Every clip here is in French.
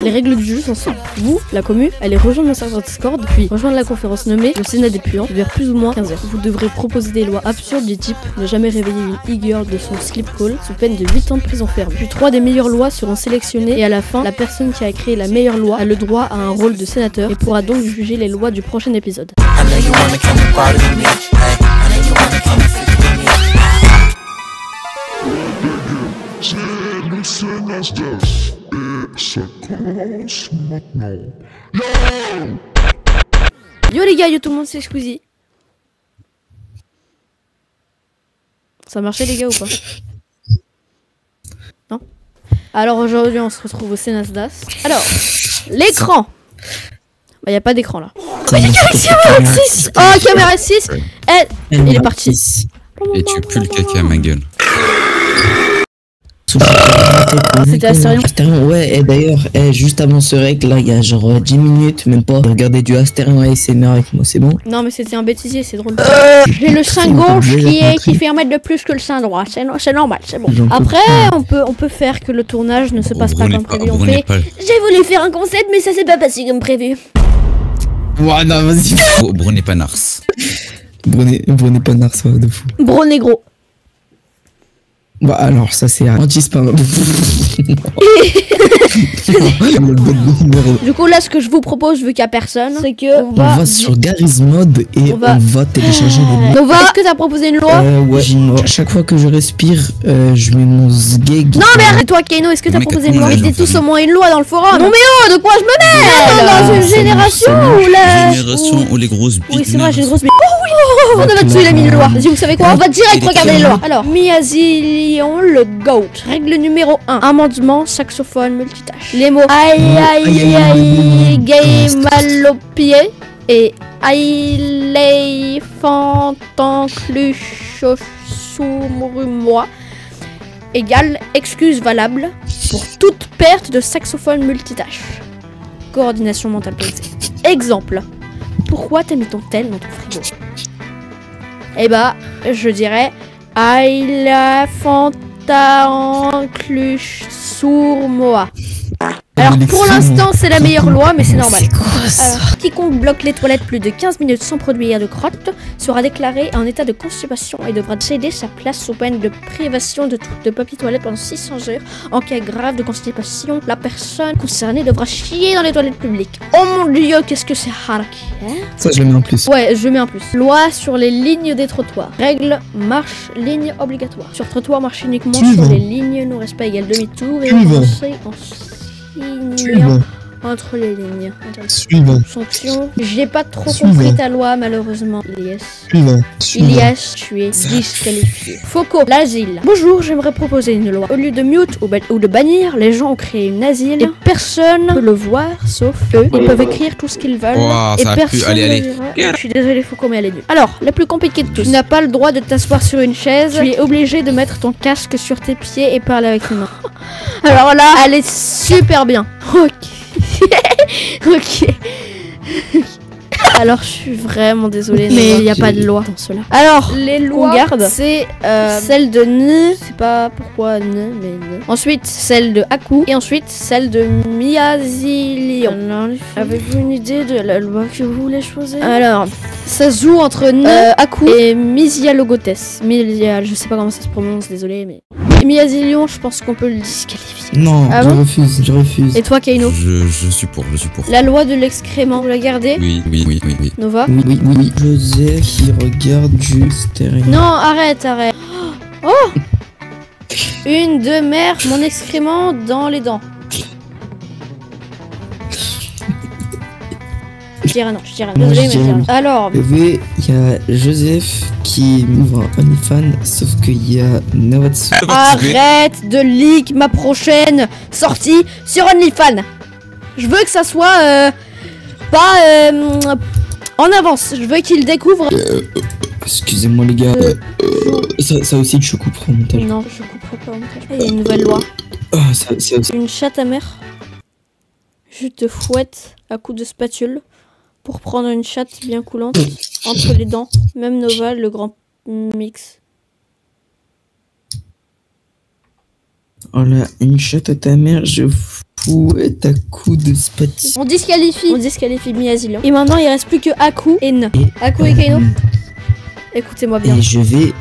Les règles du jeu sont simples. Vous, la commu, allez rejoindre mon serveur Discord, puis rejoindre la conférence nommée le Sénat des puants vers plus ou moins 15h. Vous devrez proposer des lois absurdes du type ne jamais réveiller une e-girl de son sleep call sous peine de 8 ans de prison ferme. Puis 3 des meilleures lois seront sélectionnées et à la fin, la personne qui a créé la meilleure loi a le droit à un rôle de sénateur et pourra donc juger les lois du prochain épisode. C'est le Sénasdas et ça commence maintenant. Yo les gars, yo tout le monde, c'est Squeezie. Ça marchait les gars ou pas? Non? Alors aujourd'hui on se retrouve au Sénasdas. Alors, l'écran. Bah y a pas d'écran là. Oh y'a caméra 6. Oh caméra 6. Il est parti. Et tu pues le caca à ma gueule. C'était Astérion, ouais, et d'ailleurs, juste avant ce rec, là, il y a genre 10 minutes, même pas, regardez du Astérion ASMR avec moi, c'est bon? Non, mais c'était un bêtisier, c'est drôle. J'ai le sein gauche qui fait 1 mètre de plus que le sein droit, c'est normal, c'est bon. Après, on peut faire que le tournage ne se passe pas comme prévu. On fait, j'ai voulu faire un concept, mais ça s'est pas passé comme prévu. Ouais, non, vas-y. Brené Panars. Brené Panars, ouais, de fou. Brené gros. Bah alors ça c'est anti-spam. Du coup là ce que je vous propose vu qu'il y a personne, c'est que on va sur Garry's Mod et on va télécharger des mods. Nova, est-ce que t'as proposé une loi? Ouais, chaque fois que je respire, je mets mon sgeg. Non mais arrête-toi Kaino, est-ce que t'as proposé une loi? Mettez tous au moins une loi dans le forum. Non mais oh, de quoi je me mets? Dans une génération où la... Génération où les grosses bites. Oui c'est vrai, j'ai une grosse bite. Oh oui, on a dessus il a mis une loi. Vas-y, vous savez quoi? On va direct regarder les lois. Alors, Miazilion le GOAT. Règle numéro 1. Amendement, saxophone, multitâche. Les mots aïe aïe aïe gay mal au pied et aïe fantancluche sourd-moi égale excuse valable pour toute perte de saxophone multitâche. Coordination mentale posée. Exemple. Pourquoi t'as mis ton tel dans ton frigo? Eh bah, je dirais aïe la fantancluche sourd-moi. Alors pour l'instant c'est la meilleure loi mais c'est normal. Alors, quiconque bloque les toilettes plus de 15 minutes sans produire de crotte sera déclaré en état de constipation et devra céder sa place sous peine de privation de papier toilette pendant 600 heures. En cas grave de constipation, la personne concernée devra chier dans les toilettes publiques. Oh mon dieu, qu'est-ce que c'est haraki, hein? Ça je le mets en plus. Ouais, je mets en plus. Loi sur les lignes des trottoirs. Règle, marche, ligne obligatoire. Sur trottoir, marche uniquement sur les lignes, non respect égale demi-tour et avancez en signant entre les lignes. Suivant. Sanction. J'ai pas trop compris ta loi malheureusement. Ilias. Suivant. Ilias, tu es disqualifié. Foucault, l'asile. Bonjour, j'aimerais proposer une loi. Au lieu de mute ou de bannir, les gens ont créé une asile et personne peut le voir sauf eux. Ils peuvent écrire tout ce qu'ils veulent et personne ne verra. Je suis désolé Foucault mais elle est nulle. Alors, la plus compliquée de tous. Tu n'as pas le droit de t'asseoir sur une chaise. Tu es obligé de mettre ton casque sur tes pieds et parler avec tes mains. Alors là, elle est super bien. Ok. Ok. Alors je suis vraiment désolée mais il n'y a pas de loi dans cela. Alors les lois c'est celle de N, je sais pas pourquoi N mais N. Ensuite celle de Aku et ensuite celle de Miazilion. Avez-vous une idée de la loi que vous voulez choisir? Alors ça se joue entre N, Aku et Mizialogotes. Je sais pas comment ça se prononce, désolé mais... Miazilion, je pense qu'on peut le disqualifier. Non, ah je bon refuse. Et toi Kaino? Je suis pour. La loi de l'excrément, vous la gardez? Oui. Nova? Oui. Joseph qui regarde du stéréo. Non, arrête. Oh une de mer, mon excrément dans les dents. Je dirais non. Désolé, mais je dirais non. Alors... Il y a Joseph qui m'ouvre un OnlyFans, sauf qu'il y a Nawatsu. Arrête de leak ma prochaine sortie sur OnlyFans. Je veux que ça soit pas en avance. Je veux qu'il découvre... Excusez-moi les gars, ça aussi je couperai au montage. Non, je couperai pas au montage. Il y a une nouvelle loi. Ça aussi. Une chatte amère. Je te fouette à coups de spatule pour prendre une chatte bien coulante entre les dents. Même Nova, le grand mix. Oh là, une chatte à ta mère, je Fouette à coup de spati. On disqualifie Miazil. Et maintenant il reste plus que Aku et N. Aku et Kaino. Écoutez-moi bien. Et je vais...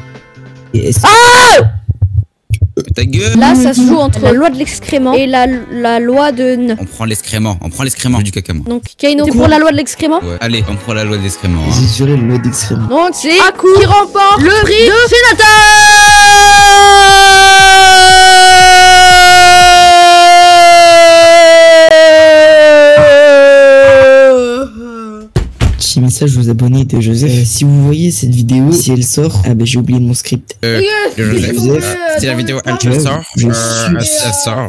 Ta gueule. Là ça se joue entre la loi de l'excrément et la loi de N. On prend l'excrément du caca moi. Donc Kaino, t'es pour la loi de l'excrément? Ouais. Allez, on prend la loi de l'excrément. Hein. J'ai juré le mot d'excrément. Donc c'est Aku qui remporte le prix de sénateur. Petit message aux abonnés de Joseph. Si vous voyez cette vidéo, si elle sort, ah ben j'ai oublié mon script. Joseph, si la vidéo elle sort, Je elle sort.